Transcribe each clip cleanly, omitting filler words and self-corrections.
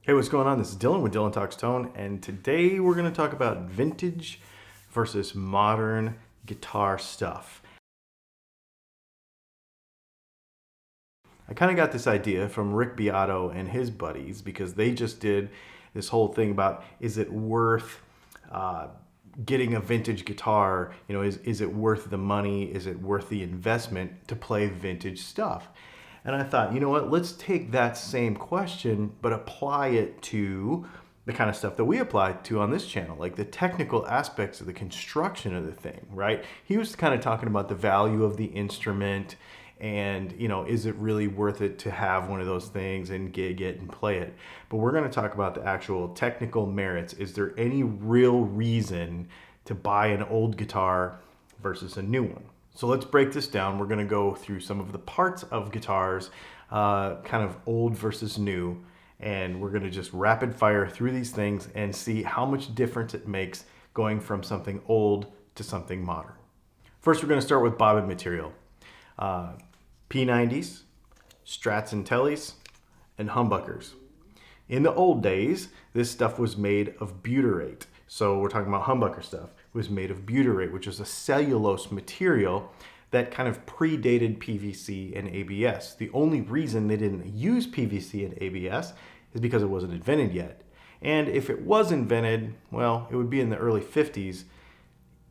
Hey, what's going on? This is Dylan with Dylan Talks Tone, and today we're going to talk about vintage versus modern guitar stuff. I kind of got this idea from Rick Beato and his buddies because they just did this whole thing about is it worth uh, getting a vintage guitar? You know, is it worth the money? Is it worth the investment to play vintage stuff? And I thought, you know what, let's take that same question, but apply it to the kind of stuff that we apply to on this channel, like the technical aspects of the construction of the thing, right? He was kind of talking about the value of the instrument and, you know, is it really worth it to have one of those things and gig it and play it? But we're going to talk about the actual technical merits. Is there any real reason to buy an old guitar versus a new one? So let's break this down. We're going to go through some of the parts of guitars, kind of old versus new, and we're going to just rapid fire through these things and see how much difference it makes going from something old to something modern. First, we're going to start with bobbin material. P90s, Strats and Tellys, and humbuckers. In the old days, this stuff was made of butyrate. So we're talking about humbucker stuff. It was made of butyrate, which is a cellulose material that kind of predated PVC and ABS. The only reason they didn't use PVC and ABS is because it wasn't invented yet. And if it was invented, well, it would be in the early 50s.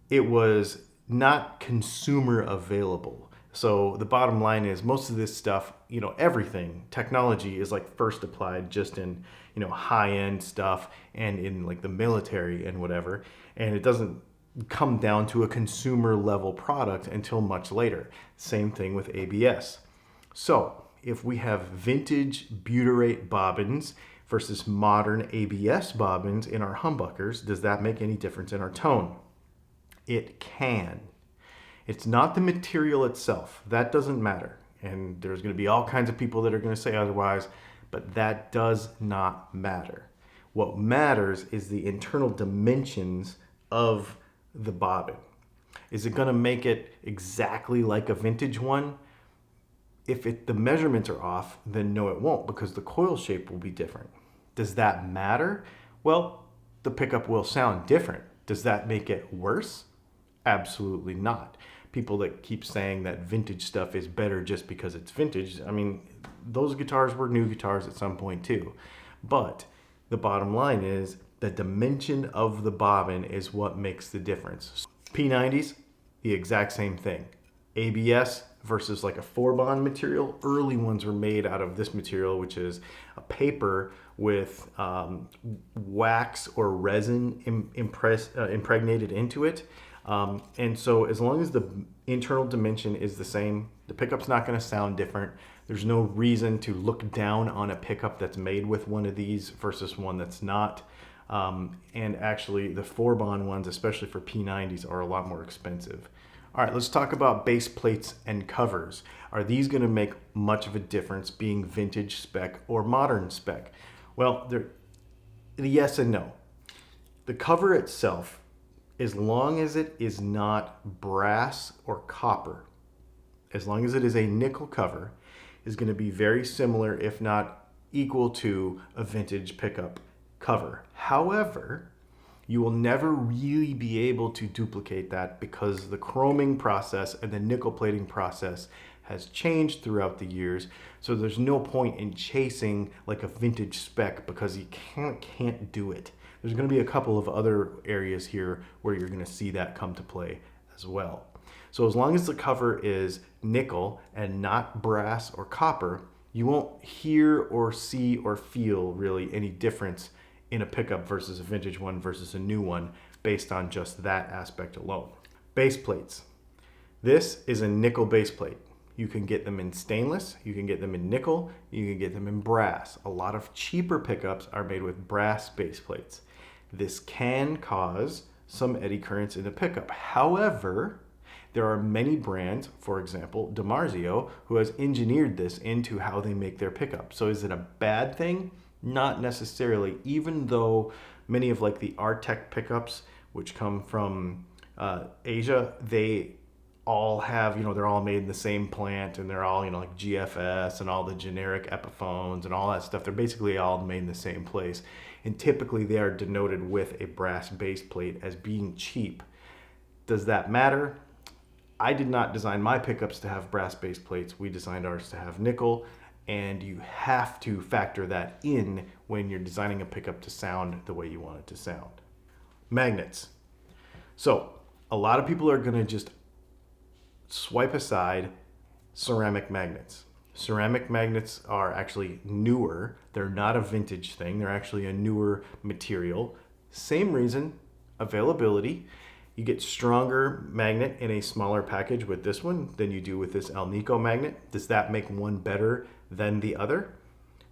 It was not consumer available. So the bottom line is most of this stuff, you know, everything, technology is like first applied just in, you know, high-end stuff and in like the military and whatever. And it doesn't come down to a consumer level product until much later. Same thing with ABS. So if we have vintage butyrate bobbins versus modern ABS bobbins in our humbuckers, does that make any difference in our tone? It can. It's not the material itself. That doesn't matter. And there's going to be all kinds of people that are going to say otherwise, but that does not matter. What matters is the internal dimensions of the bobbin. Is it going to make it exactly like a vintage one? If the measurements are off, then no, it won't, because the coil shape will be different. Does that matter? Well, the pickup will sound different. Does that make it worse? Absolutely not. People that keep saying that vintage stuff is better just because it's vintage, I mean, those guitars were new guitars at some point too. But the bottom line is the dimension of the bobbin is what makes the difference. P90s, the exact same thing. ABS versus like a 4-bond material. Early ones were made out of this material, which is a paper with wax or resin impregnated into it. And so as long as the internal dimension is the same, the pickup's not going to sound different. There's no reason to look down on a pickup that's made with one of these versus one that's not. And actually the 4-bond ones, especially for P90s, are a lot more expensive. All right, let's talk about base plates and covers. Are these going to make much of a difference being vintage spec or modern spec? Well, they're yes and no. The cover itself, as long as it is not brass or copper, as long as it is a nickel cover, is going to be very similar, if not equal to, a vintage pickup cover. However, you will never really be able to duplicate that because the chroming process and the nickel plating process has changed throughout the years. So there's no point in chasing like a vintage spec because you can't do it. There's going to be a couple of other areas here where you're going to see that come to play as well. So as long as the cover is nickel and not brass or copper, you won't hear or see or feel really any difference in a pickup versus a vintage one versus a new one based on just that aspect alone. Base plates. This is a nickel base plate. You can get them in stainless, you can get them in nickel, you can get them in brass. A lot of cheaper pickups are made with brass base plates. This can cause some eddy currents in the pickup. However, there are many brands, for example, DiMarzio, who has engineered this into how they make their pickup. So is it a bad thing? Not necessarily, even though many of like the Artec pickups, which come from Asia, they all have, they're all made in the same plant, and they're all, like GFS and all the generic Epiphones and all that stuff. They're basically all made in the same place. And typically they are denoted with a brass base plate as being cheap. Does that matter? I did not design my pickups to have brass base plates. We designed ours to have nickel, and you have to factor that in when you're designing a pickup to sound the way you want it to sound. Magnets. So a lot of people are going to just swipe aside ceramic magnets. Ceramic magnets are actually newer. They're not a vintage thing. They're actually a newer material. Same reason, availability. You get stronger magnet in a smaller package with this one than you do with this Alnico magnet. Does that make one better than the other?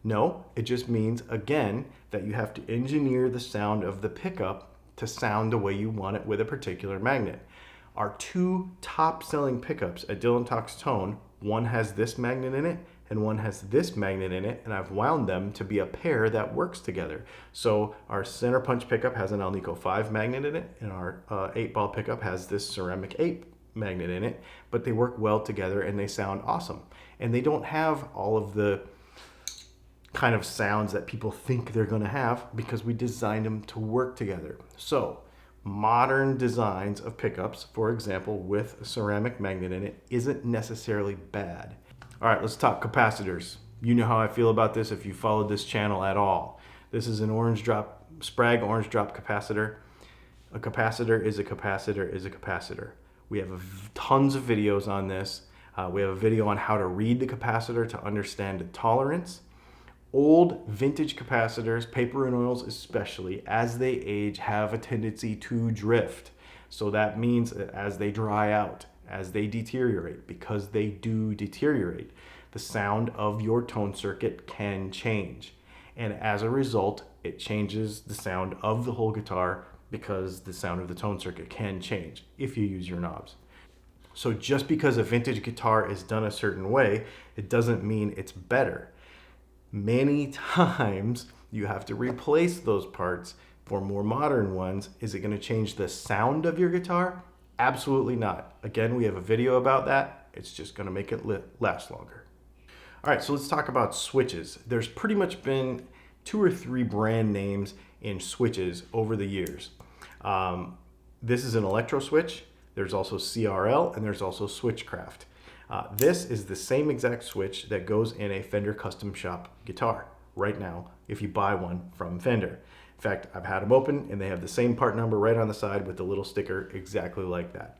No, it just means, again, that you have to engineer the sound of the pickup to sound the way you want it with a particular magnet. Our two top selling pickups at Dylan Talks Tone, one has this magnet in it and one has this magnet in it, and I've wound them to be a pair that works together. So our center punch pickup has an Alnico 5 magnet in it, and our 8-ball pickup has this ceramic 8 magnet in it, but they work well together and they sound awesome. And they don't have all of the kind of sounds that people think they're going to have because we designed them to work together. So modern designs of pickups, for example, with a ceramic magnet in it, isn't necessarily bad. All right, let's talk capacitors. You know how I feel about this if you followed this channel at all. This is an Sprague orange drop capacitor. A capacitor is a capacitor is a capacitor. We have tons of videos on this. We have a video on how to read the capacitor to understand the tolerance. Old vintage capacitors, paper and oils especially, as they age, have a tendency to drift. So that means that as they dry out, as they deteriorate, because they do deteriorate, the sound of your tone circuit can change. And as a result, it changes the sound of the whole guitar because the sound of the tone circuit can change if you use your knobs. So just because a vintage guitar is done a certain way, it doesn't mean it's better. Many times you have to replace those parts for more modern ones. Is it going to change the sound of your guitar? Absolutely not. Again, we have a video about that. It's just going to make it last longer. All right, so let's talk about switches. There's pretty much been 2 or 3 brand names in switches over the years. This is an electro switch. There's also CRL, and there's also Switchcraft. This is the same exact switch that goes in a Fender Custom Shop guitar right now if you buy one from Fender. In fact, I've had them open and they have the same part number right on the side with the little sticker exactly like that.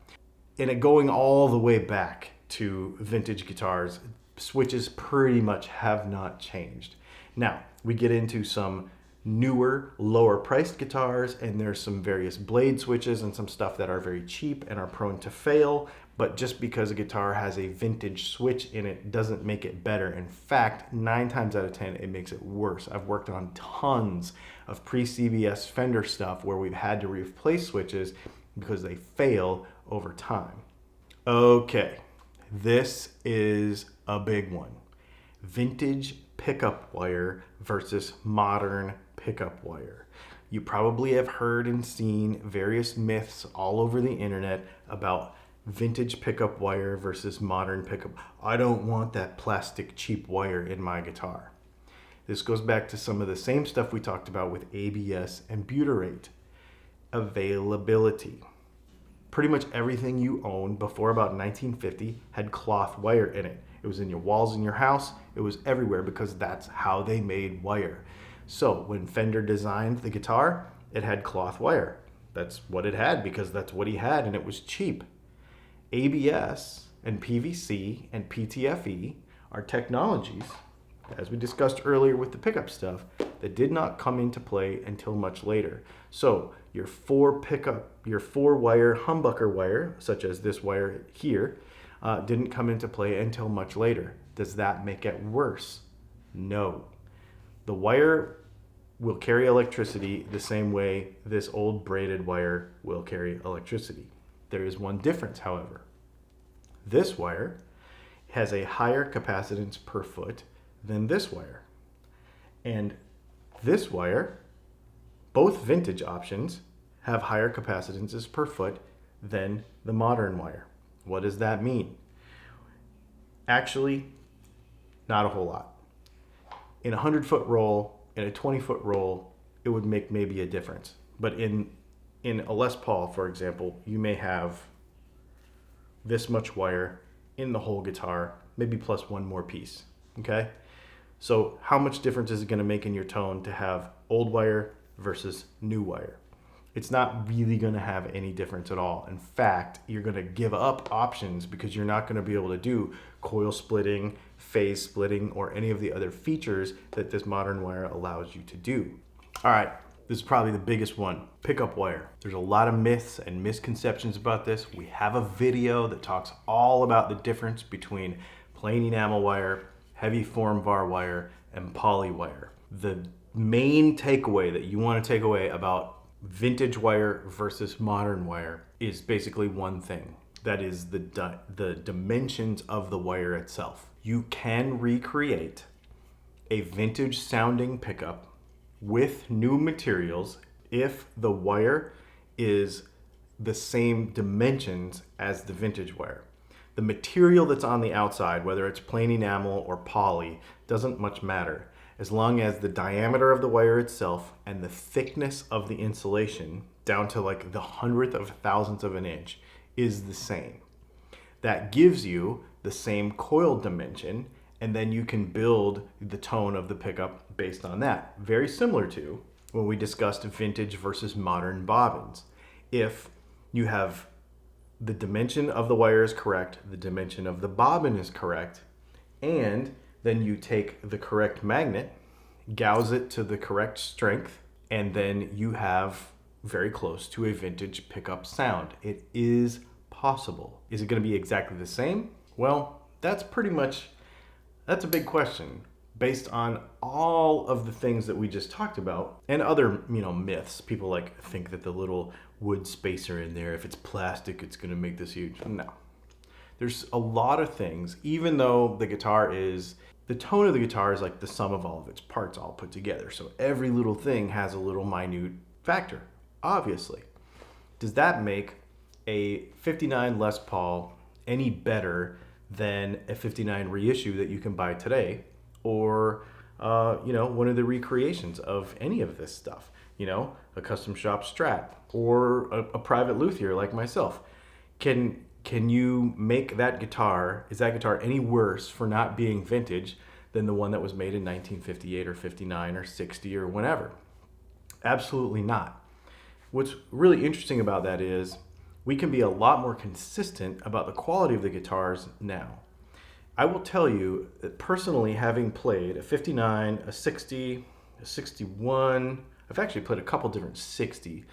And it going all the way back to vintage guitars, switches pretty much have not changed. Now, we get into some newer, lower priced guitars, and there's some various blade switches and some stuff that are very cheap and are prone to fail. But just because a guitar has a vintage switch in it doesn't make it better. In fact, 9 times out of 10, it makes it worse. I've worked on tons of pre-CBS Fender stuff where we've had to replace switches because they fail over time. Okay, this is a big one. Vintage pickup wire versus modern pickup wire. You probably have heard and seen various myths all over the internet about vintage pickup wire versus modern pickup. I don't want that plastic cheap wire in my guitar. This goes back to some of the same stuff we talked about with ABS and butyrate. Availability. Pretty much everything you owned before about 1950 had cloth wire in it. It was in your walls in your house. It was everywhere because that's how they made wire. So when Fender designed the guitar, it had cloth wire. That's what it had because that's what he had and it was cheap. ABS and PVC and PTFE are technologies, as we discussed earlier with the pickup stuff, that did not come into play until much later. So your 4-wire humbucker wire, such as this wire here, didn't come into play until much later. Does that make it worse? No. The wire will carry electricity the same way this old braided wire will carry electricity. There is one difference, however. This wire has a higher capacitance per foot than this wire. And this wire, both vintage options, have higher capacitances per foot than the modern wire. What does that mean? Actually, not a whole lot. In a 100-foot roll, in a 20-foot roll, it would make maybe a difference. But in a Les Paul, for example, you may have this much wire in the whole guitar, maybe plus one more piece, okay? So how much difference is it going to make in your tone to have old wire versus new wire? It's not really going to have any difference at all. In fact, you're going to give up options because you're not going to be able to do coil splitting, phase splitting, or any of the other features that this modern wire allows you to do. All right, this is probably the biggest one, pickup wire. There's a lot of myths and misconceptions about this. We have a video that talks all about the difference between plain enamel wire, heavy form var wire, and poly wire. The main takeaway that you want to take away about vintage wire versus modern wire is basically one thing. That is the dimensions of the wire itself. You can recreate a vintage sounding pickup with new materials if the wire is the same dimensions as the vintage wire. The material that's on the outside, whether it's plain enamel or poly, doesn't much matter, as long as the diameter of the wire itself and the thickness of the insulation, down to like the 100th of a thousandth of an inch, is the same. That gives you the same coil dimension, and then you can build the tone of the pickup based on that. Very similar to when we discussed vintage versus modern bobbins. If you have the dimension of the wire is correct, the dimension of the bobbin is correct, and then you take the correct magnet, gauge it to the correct strength, and then you have very close to a vintage pickup sound. It is possible. Is it going to be exactly the same? Well, that's a big question based on all of the things that we just talked about and other, myths. People think that the little wood spacer in there, if it's plastic, it's going to make this huge. No. There's a lot of things, even though the tone of the guitar is like the sum of all of its parts all put together. So every little thing has a little minute factor, obviously. Does that make a 59 Les Paul any better than a 59 reissue that you can buy today? Or, one of the recreations of any of this stuff, a custom shop Strat or a private luthier like myself. Can you make that guitar, is that guitar any worse for not being vintage than the one that was made in 1958 or 59 or 60 or whenever? Absolutely not. What's really interesting about that is we can be a lot more consistent about the quality of the guitars now. I will tell you that personally, having played a 59, a 60, a 61, I've actually played a couple different 60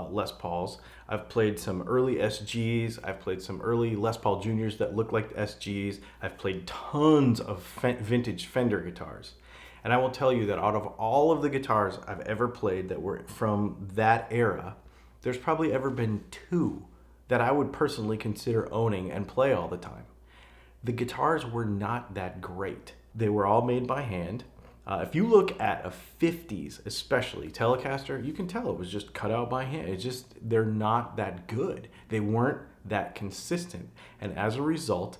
Les Pauls. I've played some early SGs. I've played some early Les Paul Juniors that look like SGs. I've played tons of vintage Fender guitars. And I will tell you that out of all of the guitars I've ever played that were from that era, there's probably ever been two that I would personally consider owning and play all the time. The guitars were not that great. They were all made by hand. If you look at a 50s, especially Telecaster, you can tell it was just cut out by hand. They're not that good. They weren't that consistent. And as a result,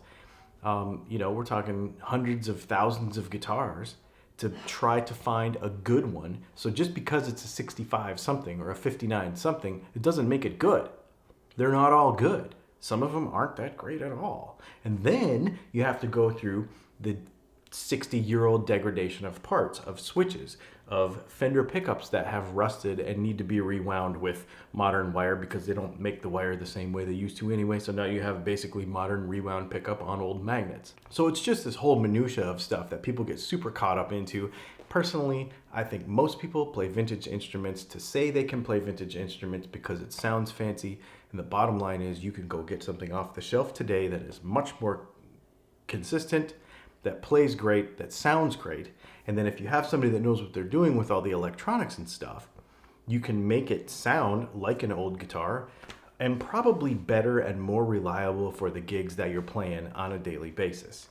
we're talking hundreds of thousands of guitars to try to find a good one. So just because it's a 65 something or a 59 something, it doesn't make it good. They're not all good. Some of them aren't that great at all. And then you have to go through the 60-year-old degradation of parts, of switches, of Fender pickups that have rusted and need to be rewound with modern wire because they don't make the wire the same way they used to anyway. So now you have basically modern rewound pickup on old magnets. So it's just this whole minutia of stuff that people get super caught up into. Personally, I think most people play vintage instruments to say they can play vintage instruments because it sounds fancy. And the bottom line is you can go get something off the shelf today that is much more consistent, that plays great, that sounds great. And then if you have somebody that knows what they're doing with all the electronics and stuff, you can make it sound like an old guitar and probably better and more reliable for the gigs that you're playing on a daily basis.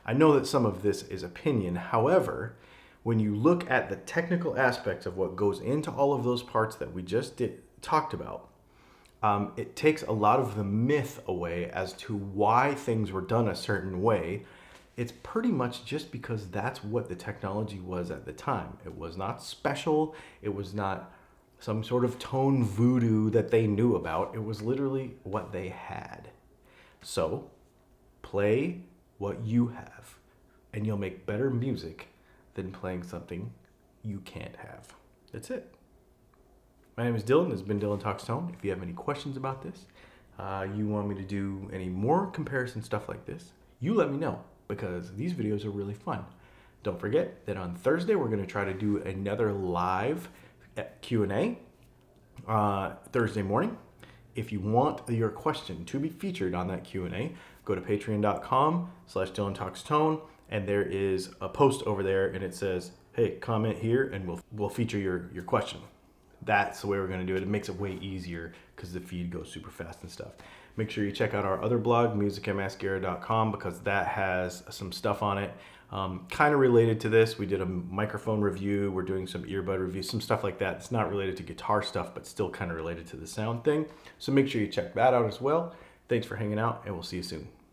I know that some of this is opinion. However, when you look at the technical aspects of what goes into all of those parts that we just talked about, it takes a lot of the myth away as to why things were done a certain way. It's pretty much just because that's what the technology was at the time. It was not special. It was not some sort of tone voodoo that they knew about. It was literally what they had. So play what you have, and you'll make better music than playing something you can't have. That's it. My name is Dylan. This has been Dylan Talks Tone. If you have any questions about this, you want me to do any more comparison stuff like this, you let me know, because these videos are really fun. Don't forget that on Thursday, we're going to try to do another live Q&A Thursday morning. If you want your question to be featured on that Q&A, go to patreon.com/Dylan Talks Tone, and there is a post over there, and it says, hey, comment here, and we'll feature your question. That's the way we're going to do it. It makes it way easier because the feed goes super fast and stuff. Make sure you check out our other blog, musicandmascara.com, because that has some stuff on it kind of related to this. We did a microphone review. We're doing some earbud reviews, some stuff like that. It's not related to guitar stuff, but still kind of related to the sound thing. So make sure you check that out as well. Thanks for hanging out, and we'll see you soon.